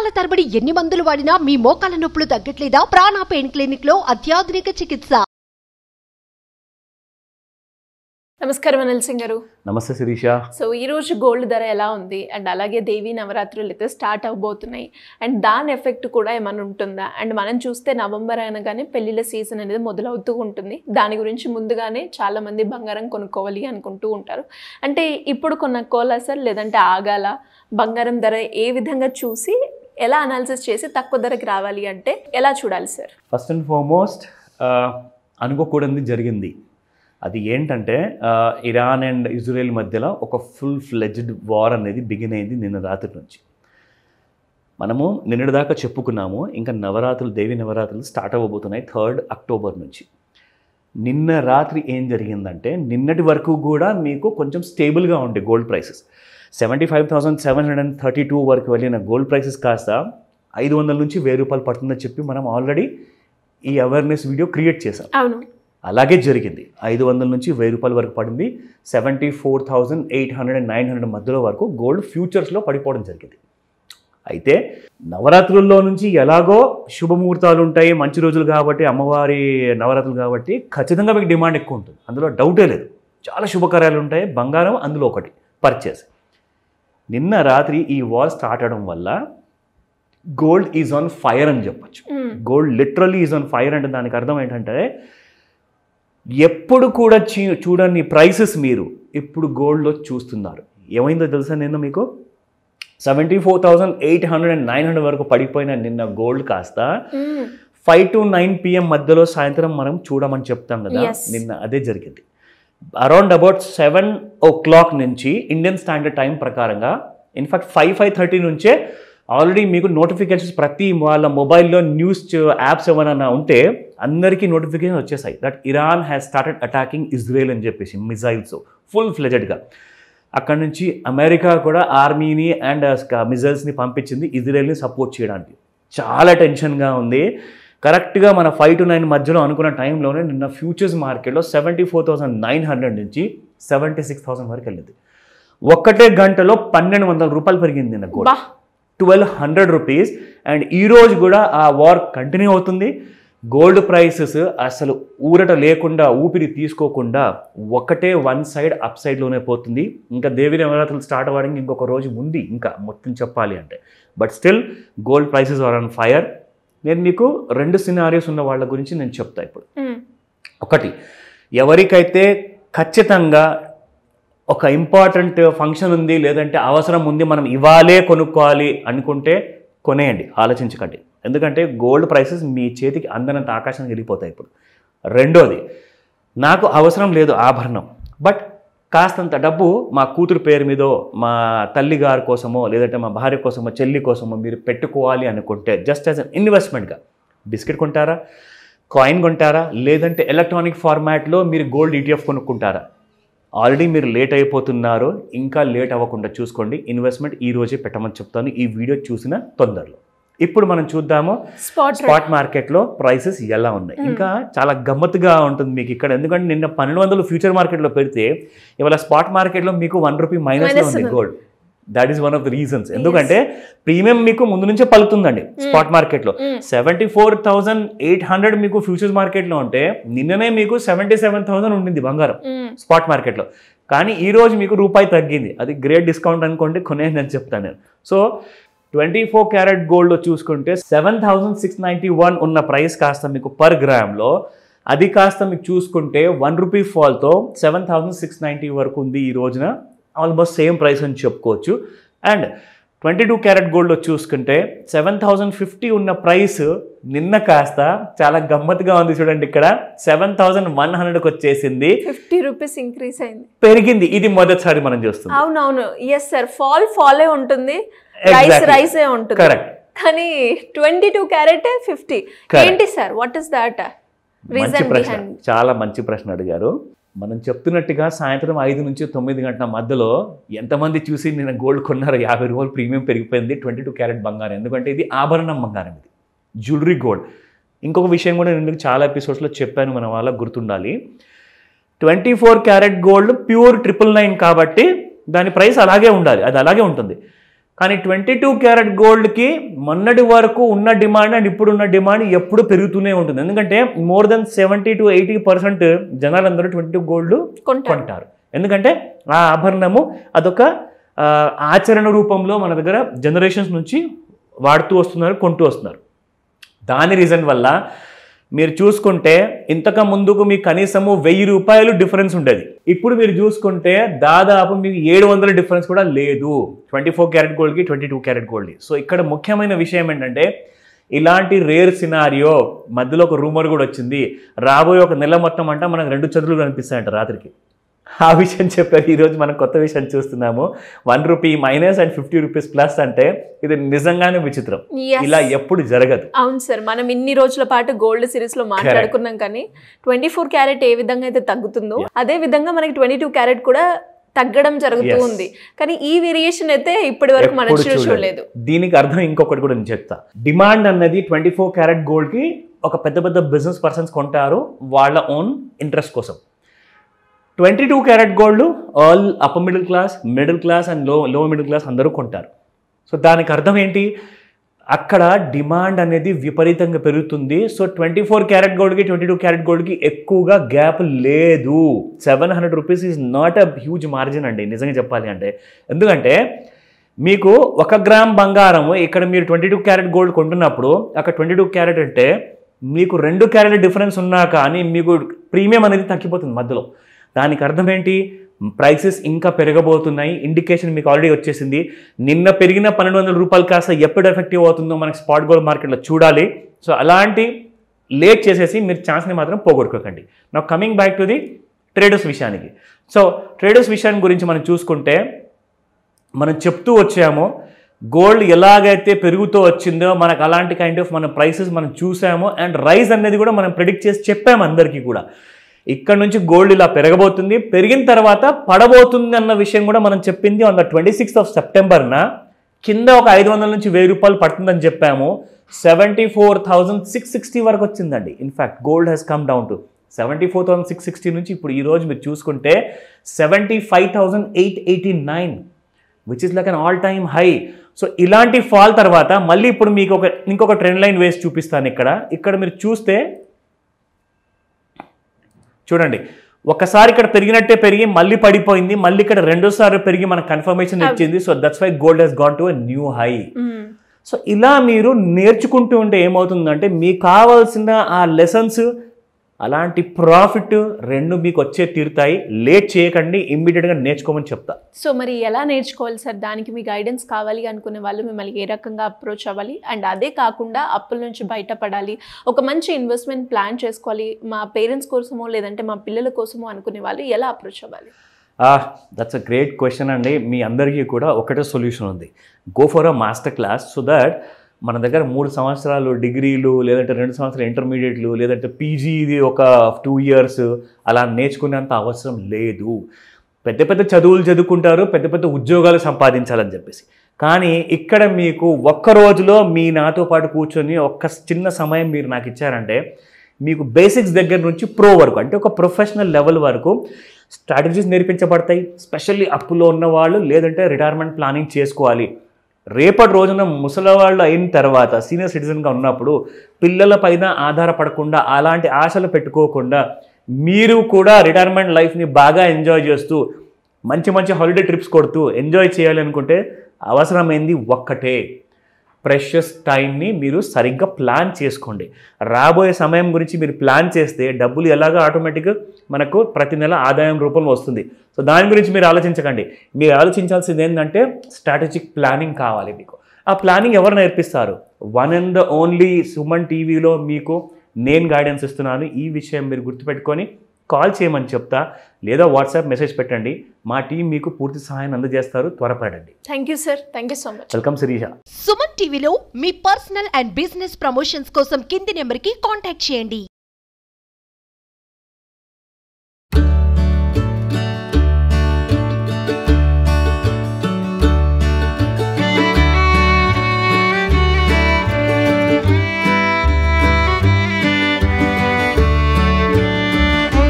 సంవత్సరాల తరబడి ఎన్ని మందులు వాడినా మీ మోకాల నొప్పులు తగ్గట్లేదా? ప్రాణ పెయిన్ క్లినిక్ లో అత్యాధునిక చికిత్స. నమస్కారం అనిల్ సింగ్ గారు. నమస్తే శిరీష. సో ఈ రోజు గోల్డ్ ధర ఎలా ఉంది అండ్ అలాగే దేవీ నవరాత్రులు అయితే స్టార్ట్ అవబోతున్నాయి అండ్ దాని ఎఫెక్ట్ కూడా ఏమైనా ఉంటుందా? అండ్ మనం చూస్తే నవంబర్ అనగానే పెళ్లిళ్ళ సీజన్ అనేది మొదలవుతూ ఉంటుంది. దాని గురించి ముందుగానే చాలా మంది బంగారం కొనుక్కోవాలి అనుకుంటూ ఉంటారు. అంటే ఇప్పుడు కొనుక్కోవాలా సార్, లేదంటే ఆగాల? బంగారం ధర ఏ విధంగా చూసి ఎలా అనాలిసిస్ చేసి తక్కువ ధరకి రావాలి అంటే ఎలా చూడాలి సార్? ఫస్ట్ అండ్ ఫార్మోస్ట్ అనుకోకూడదు జరిగింది. అది ఏంటంటే ఇరాన్ అండ్ ఇజ్రాయెల్ మధ్యలో ఒక ఫుల్ ఫ్లెడ్జ్డ్ వార్ అనేది బిగిన్ అయింది నిన్న రాత్రి నుంచి. మనము నిన్నటి దాకా చెప్పుకున్నాము, ఇంకా నవరాత్రులు, దేవి నవరాత్రులు స్టార్ట్ అవ్వబోతున్నాయి 3rd అక్టోబర్ నుంచి. నిన్న రాత్రి ఏం జరిగిందంటే, నిన్నటి వరకు కూడా మీకు కొంచెం స్టేబుల్గా ఉండే గోల్డ్ ప్రైసెస్ 75,732 వరకు వెళ్ళిన గోల్డ్ ప్రైసెస్ కాస్త 500 నుంచి 1000 రూపాయలు పడుతుందని చెప్పి మనం ఆల్రెడీ ఈ అవేర్నెస్ వీడియో క్రియేట్ చేసాం. అవును, అలాగే జరిగింది. 500 నుంచి 1000 రూపాయల వరకు పడింది. 74,800 and 900 మధ్యలో వరకు గోల్డ్ ఫ్యూచర్స్లో పడిపోవడం జరిగింది. అయితే నవరాత్రుల్లో నుంచి ఎలాగో శుభముహూర్తాలు ఉంటాయి, మంచి రోజులు కాబట్టి, అమ్మవారి నవరాత్రులు కాబట్టి ఖచ్చితంగా మీకు డిమాండ్ ఎక్కువ ఉంటుంది, అందులో డౌటే లేదు. చాలా శుభకార్యాలు ఉంటాయి, బంగారం అందులో ఒకటి పర్చేస్. నిన్న రాత్రి ఈ వార్ స్టార్ట్ అవడం వల్ల గోల్డ్ ఈజ్ ఆన్ ఫైర్ అని చెప్పచ్చు. Gold literally is on fire అంటే దానికి అర్థం ఏంటంటే, ఎప్పుడు కూడా చూడని ప్రైసెస్ మీరు ఇప్పుడు గోల్డ్లో చూస్తున్నారు. ఏమైందో తెలుసా, నిన్న మీకు 74,800 and 900 వరకు పడిపోయిన నిన్న గోల్డ్ కాస్త 5 to 9 PM మధ్యలో సాయంత్రం మనం చూడమని చెప్తాం కదా, నిన్న అదే జరిగింది. అరౌండ్ అబౌట్ 7 o'clock నుంచి ఇండియన్ స్టాండర్డ్ టైం ప్రకారంగా, ఇన్ఫాక్ట్ 5:30 నుంచే ఆల్రెడీ మీకు నోటిఫికేషన్స్ ప్రతి వాళ్ళ మొబైల్లో న్యూస్ యాప్స్ ఏమైనా ఉంటే అందరికీ నోటిఫికేషన్ వచ్చేసాయి that Iran has started attacking Israel అని చెప్పేసి మిజైల్స్ ఫుల్ ఫ్లెజెడ్గా. అక్కడ నుంచి అమెరికా కూడా ఆర్మీని అండ్ మిజైల్స్ని పంపించింది ఇజ్రాయెల్ని సపోర్ట్ చేయడానికి. చాలా టెన్షన్గా ఉంది. కరెక్ట్గా మన 5 to 9 మధ్యలో అనుకున్న టైంలోనే నిన్న ఫ్యూచర్స్ మార్కెట్లో 74,900 నుంచి 76,000 వరకు వెళ్ళింది. ఒక్కటే గంటలో 1,200 రూపాయలు పెరిగింది నిన్న గోల్డ్, 1,200 రూపీస్. అండ్ ఈరోజు కూడా ఆ వార్ కంటిన్యూ అవుతుంది. గోల్డ్ ప్రైసెస్ అసలు ఊరట లేకుండా, ఊపిరి తీసుకోకుండా ఒకటే వన్ సైడ్ అప్ సైడ్లోనే పోతుంది. ఇంకా దేవి నవరాత్రులు స్టార్ట్ అవ్వడానికి ఇంకొక రోజు ఉంది ఇంకా మొత్తం చెప్పాలి అంటే. But still gold prices are on fire. నేను మీకు 2 సినారియోస్ ఉన్న వాళ్ళ గురించి నేను చెప్తా ఇప్పుడు. ఒకటి, ఎవరికైతే ఖచ్చితంగా ఒక ఇంపార్టెంట్ ఫంక్షన్ ఉంది, లేదంటే అవసరం ఉంది, మనం ఇవాళే కొనుక్కోవాలి అనుకుంటే కొనేయండి, ఆలోచించకండి. ఎందుకంటే గోల్డ్ ప్రైసెస్ మీ చేతికి అందనంత ఆకాశానికి వెళ్ళిపోతాయి ఇప్పుడు. రెండోది, నాకు అవసరం లేదు ఆభరణం, బట్ కాస్తంత డబ్బు మా కూతురు పేరు మీదో, మా తల్లి గారి కోసమో, లేదంటే మా భార్య కోసమో, చెల్లి కోసమో మీరు పెట్టుకోవాలి అనుకుంటే జస్ట్ యాజ్ అన్ ఇన్వెస్ట్మెంట్గా బిస్కెట్ కొంటారా, కాయిన్ కొంటారా, లేదంటే ఎలక్ట్రానిక్ ఫార్మాట్లో మీరు గోల్డ్ ETF కొనుక్కుంటారా? ఆల్రెడీ మీరు లేట్ అయిపోతున్నారు, ఇంకా లేట్ అవ్వకుండా చూసుకోండి. ఇన్వెస్ట్మెంట్ ఈ రోజే పెట్టమని చెప్తాను ఈ వీడియో చూసిన తొందరలో. ఇప్పుడు మనం చూద్దాము స్పాట్ మార్కెట్లో ప్రైసెస్ ఎలా ఉన్నాయి. ఇంకా చాలా గమ్మత్తుగా ఉంటుంది మీకు ఇక్కడ, ఎందుకంటే నిన్న 1,200 ఫ్యూచర్ మార్కెట్లో పెడితే ఇవాళ స్పాట్ మార్కెట్లో మీకు 1 రూపీ మైనస్లో ఉంది gold. That is one of the reasons. ఎందుకంటే ప్రీమియం మీకు ముందు నుంచే పలుకుతుందండి స్పాట్ మార్కెట్లో. 74,800 మీకు ఫ్యూచర్స్ మార్కెట్లో ఉంటే నిన్ననే మీకు 77,000 ఉండింది బంగారం స్పాట్ మార్కెట్లో. కానీ ఈ రోజు మీకు రూపాయి తగ్గింది. అది గ్రేట్ డిస్కౌంట్ అనుకోండి, కొనేదని చెప్తాను నేను. సో 24 క్యారెట్ గోల్డ్లో చూసుకుంటే 7,691 ఉన్న ప్రైస్ కాస్త మీకు పర్ గ్రామ్లో, అది కాస్త మీకు చూసుకుంటే 1 రూపీ ఫాల్తో 7,690 వరకు ఉంది ఈ రోజున. ఆల్మోస్ట్ సేమ్ ప్రైస్ అని చెప్పుకోవచ్చు. అండ్ 22 క్యారెట్ గోల్డ్లో చూసుకుంటే 7,050 ఉన్న ప్రైస్ నిన్న కాస్త చాలా గమ్మత్తుగా ఉంది చూడండి, ఇక్కడ 7,100కి వచ్చేసింది. 50 రూపీస్ ఇంక్రీజ్ అయింది, పెరిగింది. ఇది మొదటిసారి మనం చూస్తాం. అవునవును, ఎస్ సార్, ఫాలే ఉంటుంది, రైసే ఉంటుంది. కరెక్ట్. కానీ 22 క్యారెట్ 50 ఏంటి సార్? వాట్ ఇస్ దట్ మంచి ప్రశ్న, చాలా మంచి ప్రశ్న అడిగారు. మనం చెప్తున్నట్టుగా సాయంత్రం 5 నుంచి 9 గంటల మధ్యలో ఎంతమంది చూసి నేను గోల్డ్ కొన్నారు, 50 రూపాయలు ప్రీమియం పెరిగిపోయింది 22 క్యారెట్ బంగారం. ఎందుకంటే ఇది ఆభరణం బంగారం, ఇది జ్యువెలరీ గోల్డ్. ఇంకొక విషయం కూడా నేను చాలా ఎపిసోడ్స్లో చెప్పాను, మన వాళ్ళకి గుర్తుండాలి. 24 క్యారెట్ గోల్డ్ ప్యూర్ 999 కాబట్టి దాని ప్రైస్ అలాగే ఉండాలి, అది అలాగే ఉంటుంది. కానీ 22 క్యారెట్ గోల్డ్కి మొన్నటి వరకు ఉన్న డిమాండ్ అండ్ ఇప్పుడున్న డిమాండ్ ఎప్పుడు పెరుగుతూనే ఉంటుంది. ఎందుకంటే మోర్ దెన్ 70 to 80% జనాలందరూ 22 గోల్డ్ కొంటారు. ఎందుకంటే ఆ ఆభరణము అదొక ఆచరణ రూపంలో మన దగ్గర జనరేషన్స్ నుంచి వాడుతూ వస్తున్నారు, కొంటూ వస్తున్నారు. దాని రీజన్ వల్ల మీరు చూసుకుంటే ఇంతకు ముందుకు మీకు కనీసము 1000 రూపాయలు డిఫరెన్స్ ఉండేది. ఇప్పుడు మీరు చూసుకుంటే దాదాపు మీకు 700 డిఫరెన్స్ కూడా లేదు 24 క్యారెట్ గోల్డ్కి 22 క్యారెట్ గోల్డ్కి. సో ఇక్కడ ముఖ్యమైన విషయం ఏంటంటే ఇలాంటి రేర్ సినారియో మధ్యలో ఒక రూమర్ కూడా వచ్చింది, రాబోయే ఒక నెల మొత్తం అంట మనకు 2 చదువులు కనిపిస్తాయంట రాత్రికి. ఆ విషయం చెప్పారు. ఈరోజు మనం కొత్త విషయం చూస్తున్నాము, 1 rupee minus and 50 rupees plus. అంటే ఇది నిజంగానే విచిత్రం, ఇలా ఎప్పుడు జరగదు. అవును సార్, మనం ఇన్ని రోజుల పాటు గోల్డ్ సిరీస్ లో మాట్లాడుకున్నాం, కానీ 24 క్యారెట్ ఏ విధంగా అయితే తగ్గుతుందో అదే విధంగా మనకి 22 క్యారెట్ కూడా తగ్గడం జరుగుతూ ఉంది. కానీ ఈ వేరియేషన్ అయితే ఇప్పటి వరకు మనం చూడలేదు. దీనికి అర్థం ఇంకొకటి కూడా నేను చెప్తా. డిమాండ్ అన్నది 24 క్యారెట్ గోల్డ్ కి ఒక పెద్ద పెద్ద బిజినెస్ పర్సన్స్ కొంటారు వాళ్ళ ఓన్ ఇంట్రెస్ట్ కోసం. 22 carat gold all upper middle class and లో మిడిల్ క్లాస్ అందరూ కొంటారు. సో దానికి అర్థం ఏంటి, అక్కడ డిమాండ్ అనేది విపరీతంగా పెరుగుతుంది. సో 24 క్యారెట్ గోల్డ్కి 22 క్యారెట్ గోల్డ్కి ఎక్కువగా గ్యాప్ లేదు. 700 rupees is not a huge margin అండి నిజంగా చెప్పాలి అంటే. ఎందుకంటే మీకు 1 గ్రామ్ బంగారం ఇక్కడ మీరు 22 క్యారెట్ గోల్డ్ కొంటున్నప్పుడు అక్కడ 22 క్యారెట్ అంటే మీకు 2 క్యారెట్ డిఫరెన్స్ ఉన్నా కానీ మీకు ప్రీమియం అనేది తగ్గిపోతుంది మధ్యలో. దానికి అర్థం ఏంటి, ప్రైసెస్ ఇంకా పెరగబోతున్నాయి. ఇండికేషన్ మీకు ఆల్రెడీ వచ్చేసింది. నిన్న పెరిగిన 1200 రూపాయలు కాస్త ఎప్పుడు ఎఫెక్టివ్ అవుతుందో మనకి స్పాట్ గోల్డ్ మార్కెట్లో చూడాలి. సో అలాంటి లేట్ చేసేసి మీరు ఛాన్స్ని మాత్రం పోగొట్టుకోకండి. నా coming back to the traders విషయానికి. సో ట్రేడర్స్ విషయాన్ని గురించి మనం చూసుకుంటే మనం చెప్తూ వచ్చాము, గోల్డ్ ఎలాగైతే పెరుగుతూ వచ్చిందో మనకు అలాంటి కైండ్ ఆఫ్ మన ప్రైసెస్ మనం చూసాము అండ్ రైజ్ అనేది కూడా మనం ప్రెడిక్ట్ చేసి చెప్పాము అందరికీ కూడా. ఇక్కడ నుంచి గోల్డ్ ఇలా పెరగబోతుంది, పెరిగిన తర్వాత పడబోతుంది అన్న విషయం కూడా మనం చెప్పింది ఆన్ ద 26th సెప్టెంబర్న. కింద ఒక 500 నుంచి 1000 రూపాయలు పడుతుందని చెప్పాము. 74,660 వరకు వచ్చిందండి. In fact gold has come down to 74,660 నుంచి ఇప్పుడు ఈరోజు మీరు చూసుకుంటే 75,889 which is like an all time high. So ఇలాంటి ఫాల్ తర్వాత మళ్ళీ ఇప్పుడు మీకు ఇంకొక ట్రెండ్ లైన్ వేసి చూపిస్తాను. ఇక్కడ మీరు చూస్తే చూడండి, ఒకసారి ఇక్కడ పెరిగినట్టే పెరిగి మళ్ళీ పడిపోయింది, మళ్ళీ ఇక్కడ రెండోసారి పెరిగి మనకు కన్ఫర్మేషన్ ఇచ్చింది. So that's why gold has gone to a new high. So ఇలా మీరు నేర్చుకుంటూ ఉంటే ఏమవుతుందంటే మీకు కావాల్సిన ఆ లెసన్స్ అలాంటి ప్రాఫిట్ రెండు మీకు వచ్చే తీరుతాయి. లేట్ చేయకండి, ఇమ్మీడియట్గా నేర్చుకోమని చెప్తా. సో మరి ఎలా నేర్చుకోవాలి సార్? దానికి మీ గైడెన్స్ కావాలి అనుకునే వాళ్ళు మిమ్మల్ని ఏ రకంగా అప్రోచ్ అవ్వాలి? అండ్ అదే కాకుండా అప్పుల నుంచి బయటపడాలి, ఒక మంచి ఇన్వెస్ట్మెంట్ ప్లాన్ చేసుకోవాలి, మా పేరెంట్స్ కోసమో లేదంటే మా పిల్లల కోసమో అనుకునే వాళ్ళు ఎలా అప్రోచ్ అవ్వాలి? దట్స్ అ గ్రేట్ క్వశ్చన్ అండి. మీ అందరికీ కూడా ఒకటే సొల్యూషన్ ఉంది, go for a master class. So that మన దగ్గర 3 సంవత్సరాలు డిగ్రీలు లేదంటే 2 సంవత్సరాలు ఇంటర్మీడియట్లు లేదంటే పీజీ ఇది ఒక 2 years అలా నేర్చుకునేంత అవసరం లేదు. పెద్ద పెద్ద చదువులు చదువుకుంటారు, పెద్ద పెద్ద ఉద్యోగాలు సంపాదించాలని చెప్పేసి. కానీ ఇక్కడ మీకు ఒక్క రోజులో మీ నాతో పాటు కూర్చొని ఒక్క చిన్న సమయం మీరు నాకు ఇచ్చారంటే మీకు బేసిక్స్ దగ్గర నుంచి ప్రో వరకు అంటే ఒక ప్రొఫెషనల్ లెవెల్ వరకు స్ట్రాటజీస్ నేర్పించబడతాయి. స్పెషల్లీ అప్పులో ఉన్న వాళ్ళు లేదంటే రిటైర్మెంట్ ప్లానింగ్ చేసుకోవాలి, రేపటి రోజున ముసలివాళ్ళు అయిన తర్వాత సీనియర్ సిటిజన్గా ఉన్నప్పుడు పిల్లల పైన ఆధారపడకుండా అలాంటి ఆశలు పెట్టుకోకుండా మీరు కూడా రిటైర్మెంట్ లైఫ్ని బాగా ఎంజాయ్ చేస్తూ మంచి మంచి హాలిడే ట్రిప్స్ కొడుతూ ఎంజాయ్ చేయాలి అనుకుంటే అవసరమైంది ఒక్కటే, ప్రెషియస్ టైంని మీరు సరిగ్గా ప్లాన్ చేసుకోండి. రాబోయే సమయం గురించి మీరు ప్లాన్ చేస్తే డబ్బులు ఎలాగో ఆటోమేటిక్గా మనకు ప్రతి నెల ఆదాయం రూపంలో వస్తుంది. సో దాని గురించి మీరు ఆలోచించకండి. మీరు ఆలోచించాల్సింది ఏంటంటే స్ట్రాటజిక్ ప్లానింగ్ కావాలి మీకు. ఆ ప్లానింగ్ ఎవరు నేర్పిస్తారు? One and the only Suman టీవీలో మీకు నేను గైడెన్స్ ఇస్తున్నాను. ఈ విషయం మీరు గుర్తుపెట్టుకొని కాల్ చేయమని చెప్తా, లేదా వాట్సాప్ మెసేజ్ పెట్టండి. మా టీం మీకు పూర్తి సహాయం అందజేస్తారు, త్వరపడండి. Thank you sir, thank you so much. Welcome Shirisha. Suman టీవీలో మీ పర్సనల్ అండ్ బిజినెస్ ప్రమోషన్స్ కోసం కింది నెంబర్కి కాంటాక్ట్ చేయండి.